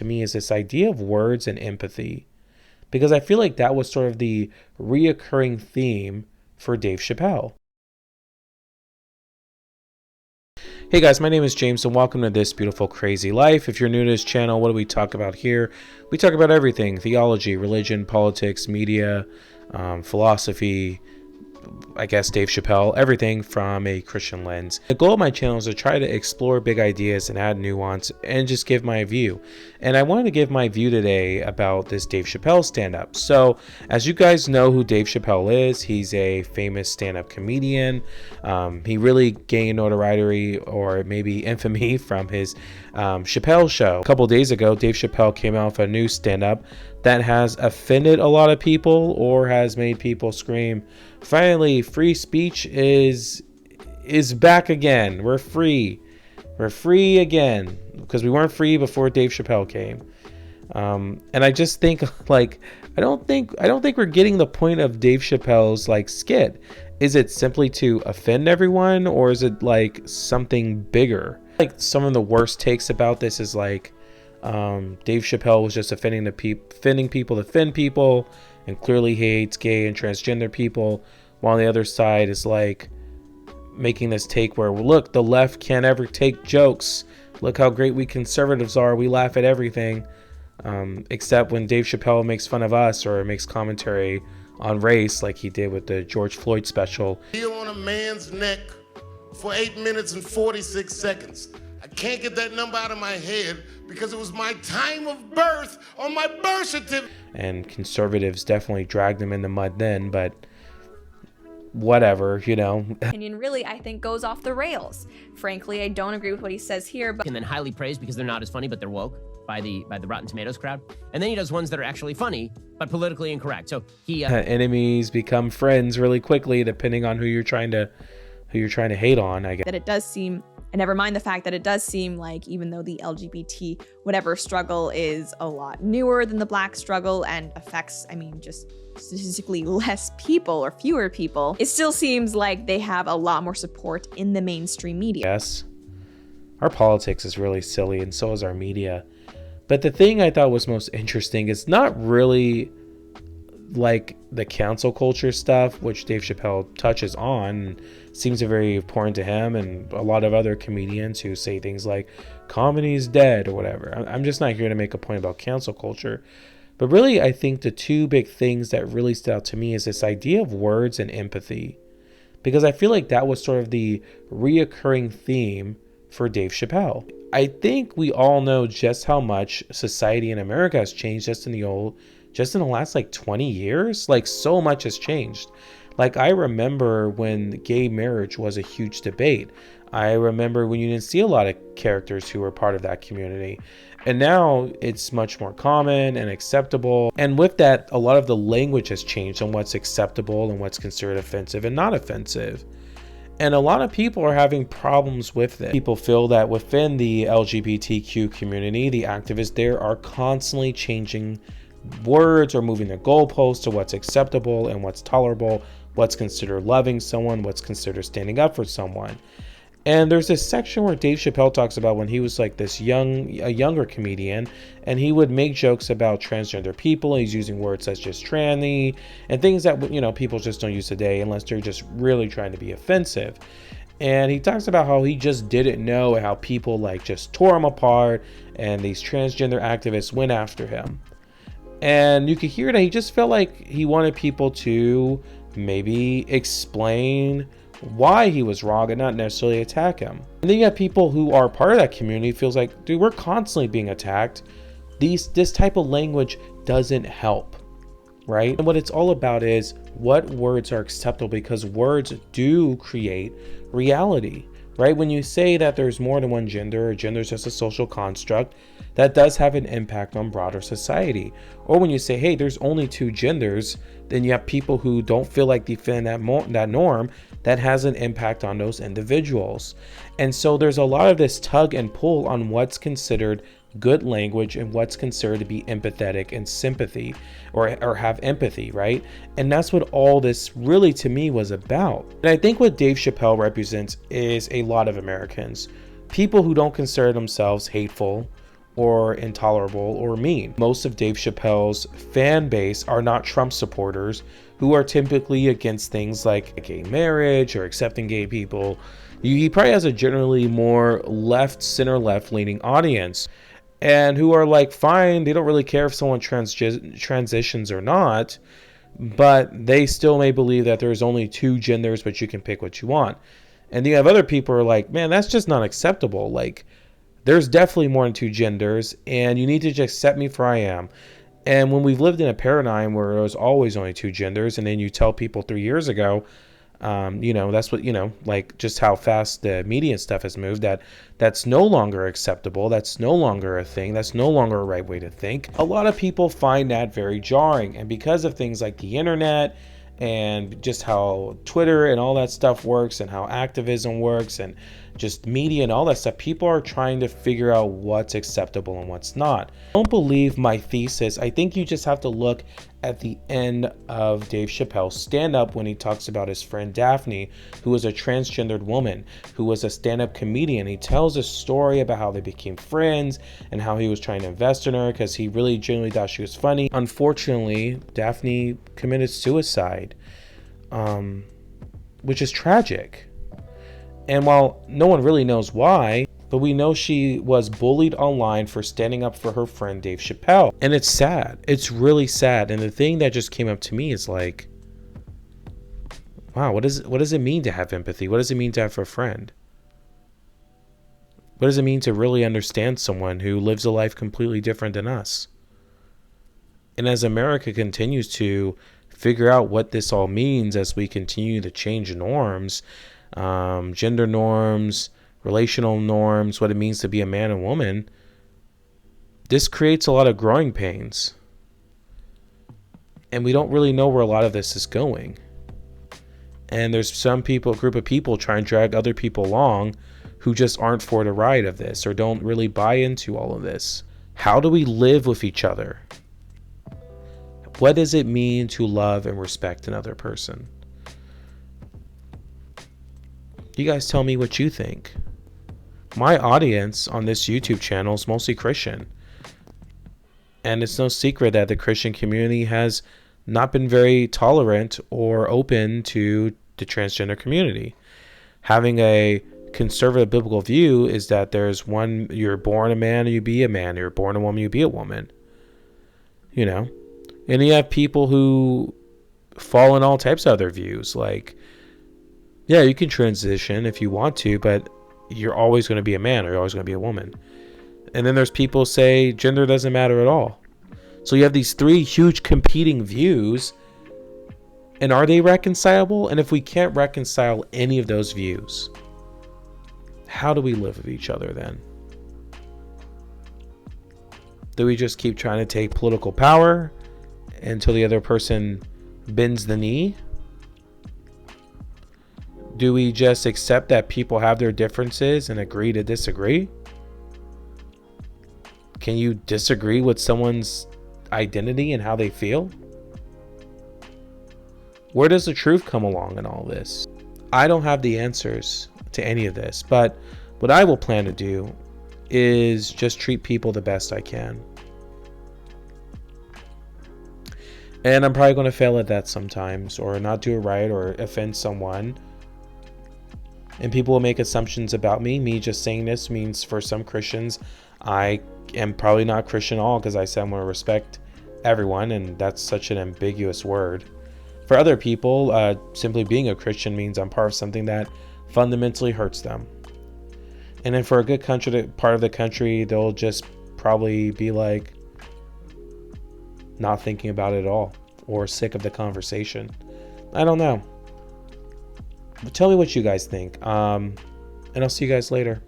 to me is this idea of words and empathy, because I feel like that was sort of the reoccurring theme for Dave Chappelle. Hey guys, my name is James and welcome to This Beautiful Crazy Life. If you're new to this channel, what do we talk about here? We talk about everything: theology, religion, politics, media, philosophy, I guess Dave Chappelle, everything from a Christian lens. The goal of my channel is to try to explore big ideas and add nuance and just give my view. And I wanted to give my view today about this Dave Chappelle stand-up. So as you guys know who Dave Chappelle is, he's a famous stand-up comedian. He really gained notoriety or maybe infamy from his Chappelle show. A couple days ago, Dave Chappelle came out with a new stand-up that has offended a lot of people or has made people scream, finally, free speech is back again. We're free again, because we weren't free before Dave Chappelle came. And I just think, like, I don't think we're getting the point of Dave Chappelle's like skit. Is it simply to offend everyone, or is it like something bigger? Like, some of the worst takes about this is like, Dave Chappelle was just offending people to offend people, and clearly hates gay and transgender people, while the other side is like making this take where, well, look, the left can't ever take jokes. Look how great we conservatives are. We laugh at everything, except when Dave Chappelle makes fun of us or makes commentary on race, like he did with the George Floyd special. Heel on a man's neck for 8 minutes and 46 seconds. I can't get that number out of my head because it was my time of birth on my birth certificate. And conservatives definitely dragged them in the mud then, but whatever, you know. Opinion really, I think, goes off the rails. Frankly, I don't agree with what he says here, but and then highly praised because they're not as funny, but they're woke by the Rotten Tomatoes crowd. And then he does ones that are actually funny, but politically incorrect. So he enemies become friends really quickly, depending on who you're trying to hate on, I guess. that it does seem, and never mind the fact that it does seem like, even though the LGBT whatever struggle is a lot newer than the black struggle and affects, I mean, just statistically less people or fewer people, it still seems like they have a lot more support in the mainstream media. Yes, our politics is really silly, and so is our media. But the thing I thought was most interesting is not really like the cancel culture stuff, which Dave Chappelle touches on, seems very important to him and a lot of other comedians who say things like comedy is dead or whatever. I'm just not here to make a point about cancel culture. But really, I think the two big things that really stood out to me is this idea of words and empathy, because I feel like that was sort of the reoccurring theme for Dave Chappelle. I think we all know just how much society in America has changed just in the last like 20 years. Like, so much has changed. Like, I remember when gay marriage was a huge debate. I remember when you didn't see a lot of characters who were part of that community. And now it's much more common and acceptable. And with that, a lot of the language has changed on what's acceptable and what's considered offensive and not offensive. And a lot of people are having problems with it. People feel that within the LGBTQ community, the activists there are constantly changing words or moving the goalposts to what's acceptable and what's tolerable, what's considered loving someone, what's considered standing up for someone. And there's this section where Dave Chappelle talks about when he was like a younger comedian, and he would make jokes about transgender people. He's using words such as tranny and things that, you know, people just don't use today unless they're just really trying to be offensive. And he talks about how he just didn't know how people like just tore him apart, and these transgender activists went after him. And you could hear that he just felt like he wanted people to maybe explain why he was wrong and not necessarily attack him. And then you have people who are part of that community feels like, dude, we're constantly being attacked. This type of language doesn't help, right? And what it's all about is what words are acceptable, because words do create reality, right? When you say that there's more than one gender, or gender is just a social construct, that does have an impact on broader society. Or when you say, hey, there's only two genders, then you have people who don't feel like defend that norm. That has an impact on those individuals. And so there's a lot of this tug and pull on what's considered good language and what's considered to be empathetic and sympathy or have empathy, right? And that's what all this really to me was about. And I think what Dave Chappelle represents is a lot of Americans, people who don't consider themselves hateful or intolerable or mean. Most of Dave Chappelle's fan base are not Trump supporters who are typically against things like gay marriage or accepting gay people. He probably has a generally more left, center left leaning audience, and who are like, fine, they don't really care if someone transitions or not, but they still may believe that there's only two genders, but you can pick what you want. And you have other people who are like, man, that's just not acceptable. Like, there's definitely more than two genders, and you need to just accept me for I am. And when we've lived in a paradigm where there was always only two genders, and then you tell people 3 years ago, that's what, like just how fast the media and stuff has moved, that's no longer acceptable. That's no longer a thing. That's no longer a right way to think. A lot of people find that very jarring. And because of things like the internet and just how Twitter and all that stuff works and how activism works and just media and all that stuff, people are trying to figure out what's acceptable and what's not. Don't believe my thesis. I think you just have to look at the end of Dave Chappelle's stand-up when he talks about his friend Daphne, who was a transgendered woman, who was a stand-up comedian. He tells a story about how they became friends and how he was trying to invest in her because he really genuinely thought she was funny. Unfortunately, Daphne committed suicide, which is tragic. And while no one really knows why, but we know she was bullied online for standing up for her friend Dave Chappelle. And it's sad. It's really sad. And the thing that just came up to me is like, wow, what does it mean to have empathy? What does it mean to have a friend? What does it mean to really understand someone who lives a life completely different than us? And as America continues to figure out what this all means, as we continue to change norms, gender norms, relational norms, what it means to be a man and woman, this creates a lot of growing pains. And we don't really know where a lot of this is going. And there's some people, a group of people trying to drag other people along who just aren't for the ride of this or don't really buy into all of this. How do we live with each other? What does it mean to love and respect another person? You guys tell me what you think. My audience on this YouTube channel is mostly Christian. And it's no secret that the Christian community has not been very tolerant or open to the transgender community. Having a conservative biblical view is that there's one, you're born a man, you be a man. You're born a woman, you be a woman. And you have people who fall in all types of other views. Like, yeah, you can transition if you want to, but you're always going to be a man or you're always going to be a woman. And then there's people who say gender doesn't matter at all. So you have these three huge competing views. And are they reconcilable? And if we can't reconcile any of those views, how do we live with each other then? Do we just keep trying to take political power until the other person bends the knee? Do we just accept that people have their differences and agree to disagree? Can you disagree with someone's identity and how they feel? Where does the truth come along in all this? I don't have the answers to any of this, but what I will plan to do is just treat people the best I can. And I'm probably going to fail at that sometimes, or not do it right, or offend someone. And people will make assumptions about me. Me just saying this means for some Christians, I am probably not Christian at all because I said I'm going to respect everyone, and that's such an ambiguous word. For other people, simply being a Christian means I'm part of something that fundamentally hurts them. And then for a good part of the country, they'll just probably be like not thinking about it at all or sick of the conversation. I don't know. But tell me what you guys think. And I'll see you guys later.